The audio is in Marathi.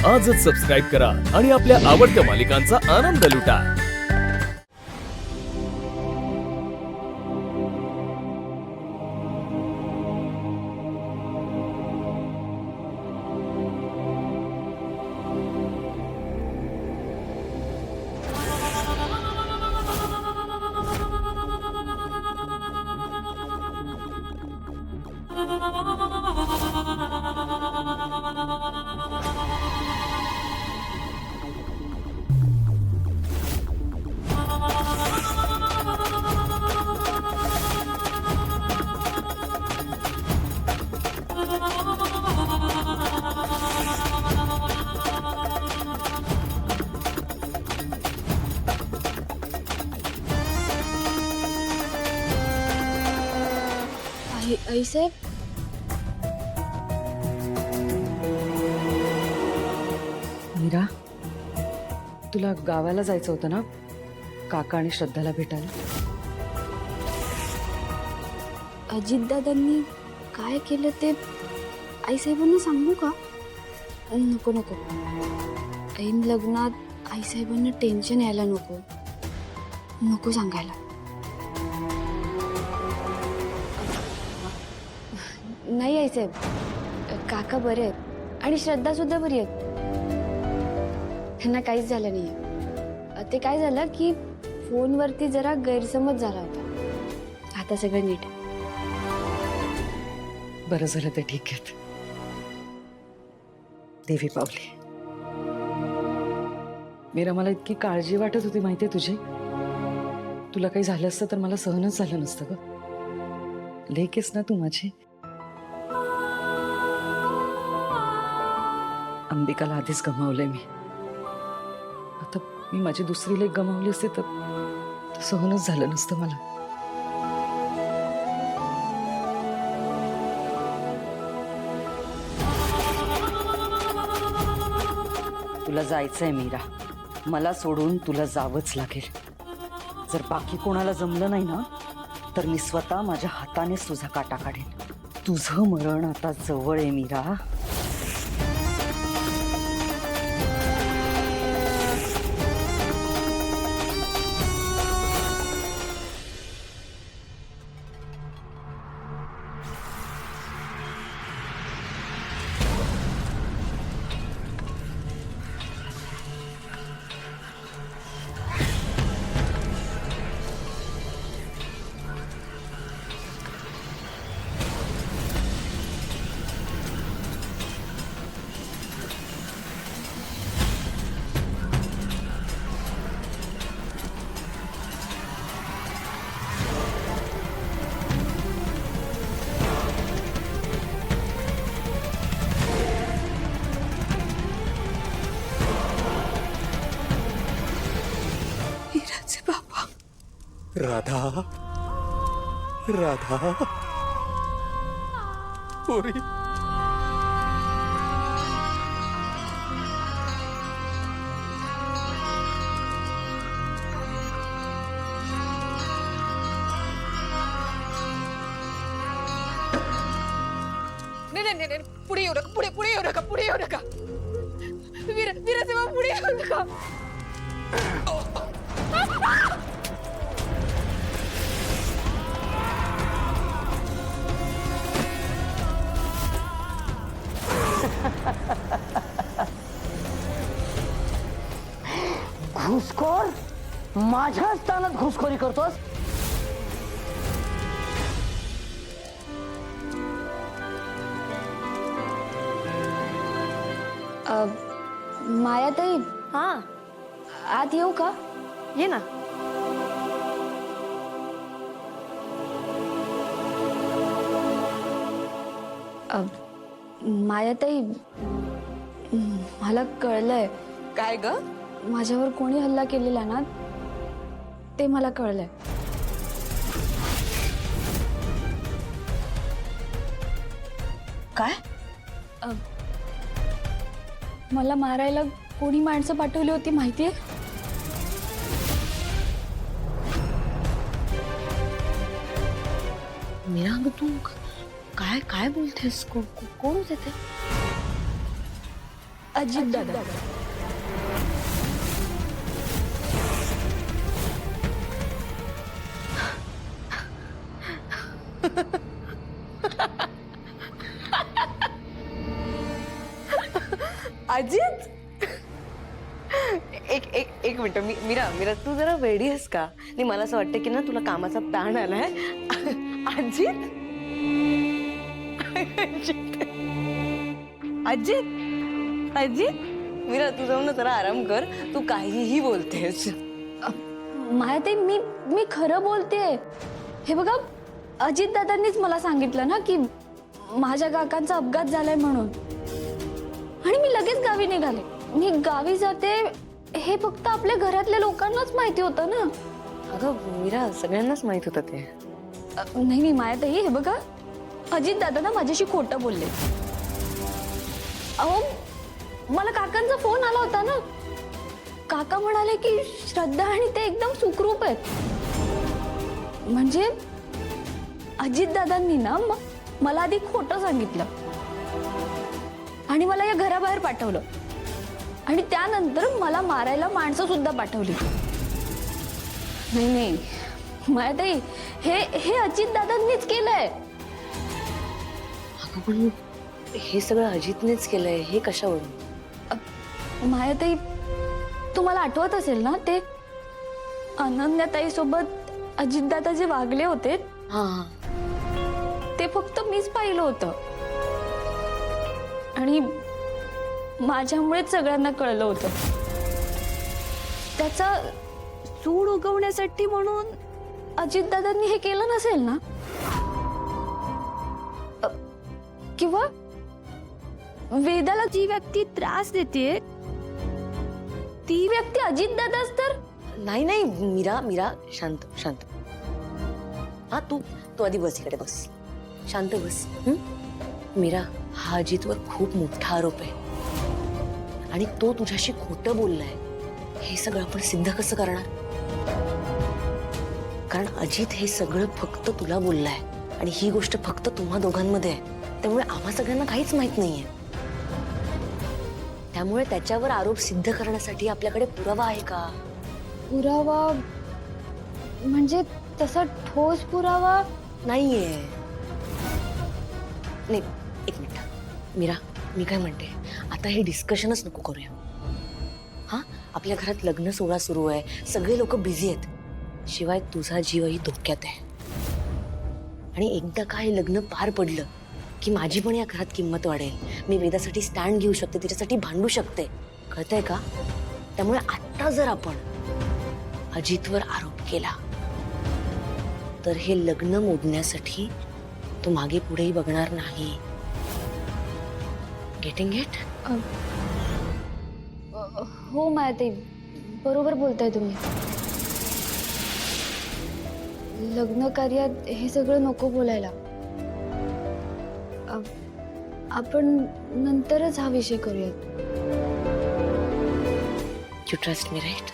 आजच सबस्क्राईब करा आणि आपल्या आवडत्या मालिकांचा आनंद लुटा। आई साहेब, मीरा, तुला गावाला जायचं होतं ना काका आणि श्रद्धाला भेटायला? अजितदादांनी काय केलं ते आई साहेबांना सांगू का? नको नको, ऐन लग्नात आई साहेबांना टेन्शन यायला नको नको सांगायला। नाही आई साहेब, काका बरे आहेत आणि श्रद्धा सुद्धा बरी आहेत, त्यांना काहीच झालं नाहीये। ते काय झालं की फोनवरती जरा गैरसमज झाला होता, आता सगळं नीट आहे। बरं झालं ते ठीक आहेत, देवी पावली। मीरा, मला इतकी काळजी वाटत होती माहितीये तुझी, तुला काही झालं असतं तर मला सहनच झालं नसतं ग। लेकीस ना तू माझी। अंबिकाला आधीच गमावलंय मी, आता मी माझी दुसरी लेक गमावली असते तर सहनच झालं नसतं मला। तुला जायचंय मीरा, मला सोडून तुला जावंच लागेल। जर बाकी कोणाला जमलं नाही ना तर मी स्वतः माझ्या हातानेच तुझा काटा काढेन। तुझं मरण आता जवळ आहे मीरा। राधा, राधा, पोरी, नाही, पुढे येऊ नका, पुढे येऊ नका, पुढे येऊ नका। वीराचे बाबा पुढे येऊ नका। घुसखोर, माझ्या स्थानात घुसखोरी करतोस? मायाताई, हाँ, आत येऊ का? ये ना। मायाताई, मला कळलंय काय ग? माझ्यावर कोणी हल्ला केलेला ना ते मला कळलंय। काय? मला मारायला कोणी माणसं पाठवली होती माहितीये? मीरा, अगं तू काय काय बोलतेस? कोण होते ते? अजित दादा. अजित एक मिनिट मीरा मीरा तू जरा वेडी आहेस का नाही मला असं वाटतं की ना तुला कामाचा ताण आलाय अजित अजित अजित मीरा तू जाऊन ना जरा आराम कर तू काहीही बोलतेस मायाताई मी खरं बोलते. हे बघा अजित दादांनीच मला सांगितलं ना की माझ्या काकांचा अपघात झालाय म्हणून, आणि मी लगेच गावी निघाले. मी गावी जाते हे फक्त आपल्या घरातल्या लोकांनाच माहिती होतं ना. अगं मीरा सगळ्यांनाच माहित होतं ते. नाही मायाताई, हे बघा अजित दादा ना माझ्याशी खोटं बोलले. अहो मला काकांचा फोन आला होता ना. काका म्हणाले की श्रद्धा आणि ते एकदम सुखरूप आहेत. म्हणजे अजित दादांनी ना मला आधी खोटं सांगितलं आणि मला या घराबाहेर पाठवलं, आणि त्यानंतर मला मारायला माणसं सुद्धा पाठवली. नाही मायाताई, हे अजित दादांनीच केलंय. अगं पण हे सगळं अजितनेच केलंय हे कशावरून? मायाताई, तुम्हाला आठवत असेल ना ते अनन्याताई सोबत अजितदादा जे वागले होते हा ते फक्त मीच पाहिलं होतं, आणि माझ्यामुळेच सगळ्यांना कळलं होतं. त्याचा सूड उगवण्यासाठी म्हणून अजितदादांनी हे केलं नसेल ना? किंवा वेदाला जी व्यक्ती त्रास देते ती व्यक्ती अजितदादाच तर? नाही नाही मीरा मीरा शांत शांत. हा तू तू आधी बस, इकडे बस, शांत बस. मीरा, हा अजितवर खूप मोठा आरोप आहे आणि तो तुझ्याशी खोटं बोललाय. हे सगळं आपण सिद्ध कसं करणार? कारण अजित हे सगळं फक्त तुला बोललाय आणि ही गोष्ट फक्त तुम्हा दोघांमध्ये आहे. त्यामुळे आम्हा सगळ्यांना काहीच माहित नाहीये. त्यामुळे त्याच्यावर आरोप सिद्ध करण्यासाठी आपल्याकडे पुरावा आहे का? पुरावा म्हणजे तसा ठोस पुरावा नाहीये. नाही एक मिनिट मीरा, मी काय म्हणते, आता हे डिस्कशनच नको करूया. हा, आपल्या घरात लग्न सोहळा सुरू आहे, सगळे लोक बिझी आहेत, शिवाय तुझा जीवही धोक्यात आहे. आणि एकदा का हे लग्न पार पडलं की माझी पण या घरात किंमत वाढेल. मी वेदासाठी स्टँड घेऊ शकते, तिच्यासाठी भांडू शकते, कळतंय का? त्यामुळे आता जर आपण अजितवर आरोप केला तर हे लग्न मोडण्यासाठी तो मागे पुढेही बघणार नाही. Getting it? हो मायाताई, बरोबर बोलताय तुम्ही. लग्न कार्यात हे सगळं नको बोलायला. आपण नंतरच हा विषय करूयात. You trust me, right?